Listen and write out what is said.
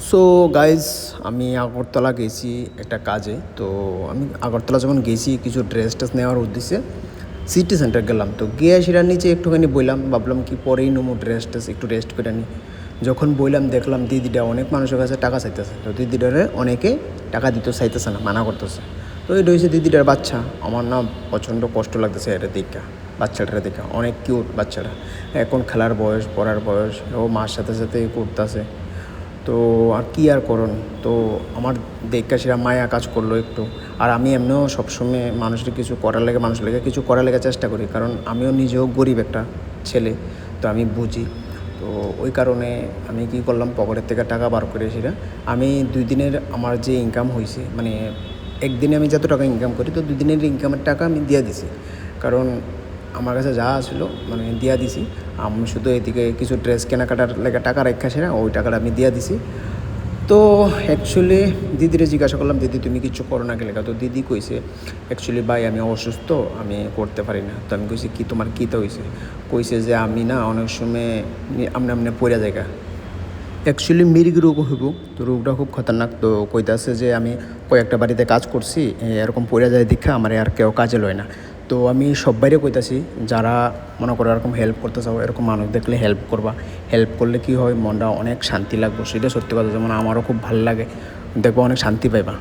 So guys আমি আগরতলা গেছি একটা কাজে। তো আমি আগরতলা যখন গেছি কিছু ড্রেস টেস নেওয়ার উদ্দেশ্যে সিটি সেন্টার গেলাম। তো গিয়ে সেটার নিচে একটুখানি বইলাম, ভাবলাম কি পরেই নেবো ড্রেস টেস, একটু রেস্ট করে নিই। যখন বইলাম দেখলাম দিদিটা অনেক মানুষের কাছে টাকা চাইতেছে। তো দিদিটারে অনেকে টাকা দিতে চাইতেছে না, মানা করতেছে। তো এটা হয়েছে দিদিটার বাচ্চা। আমার না প্রচণ্ড কষ্ট লাগতেছে এটা দেখা, বাচ্চাটারে দেখা অনেক কিউট বাচ্চাটা। এখন খেলার বয়স, পড়ার বয়স, ও মার সাথে সাথে করতেছে। তো আর কি আর করুন। তো আমার দেখা সেটা মায়া কাজ করলো একটু। আর আমি এমনিও সবসময় মানুষের কিছু করার লেগে কিছু করার লেগে চেষ্টা করি, কারণ আমিও নিজেও গরিব একটা ছেলে, তো আমি বুঝি। তো ওই কারণে আমি কী করলাম, পকেটের থেকে টাকা বার করে সেটা আমি 2 দিনের আমার যে ইনকাম হয়েছে, মানে একদিনে আমি যত টাকা ইনকাম করি, তো 2 দিনের ইনকামের টাকা আমি দিয়ে দিছি। কারণ আমার কাছে যা ছিল মানে দিয়া দিছি। আমি শুধু এদিকে কিছু ড্রেস কেনাকাটার লেগে টাকা রেখা সেরা ওই টাকাটা আমি দিয়া দিছি। তো অ্যাকচুয়ালি দিদিরে জিজ্ঞাসা করলাম, দিদি তুমি কিছু করো না গেলে? তো দিদি কইছে অ্যাকচুয়ালি ভাই আমি অসুস্থ, আমি করতে পারি না। তো আমি কইছি কি তোমার কীটা হয়েছে? কইছে যে আমি না অনেক সময় আমনে আমনে পড়ে জায়গা, অ্যাকচুয়ালি মৃগ রোগ হইব। তো রোগটা খুব খতরনাক। তো কইতাছে যে আমি কয়েকটা বাড়িতে কাজ করছি, এরকম পড়ে যায় দীক্ষা আমার আর কেউ কাজে লয় না। তো আমি সব বাইরে কইতাছি, যারা মনে করো এরকম হেল্প করতে চাও, এরকম মানুষ দেখলে হেল্প করবা। হেল্প করলে কি হয়, মনটা অনেক শান্তি লাগবে, সেটা সত্যি কথা। যেমন আমারও খুব ভালো লাগে, দেখবো অনেক শান্তি পাইবা।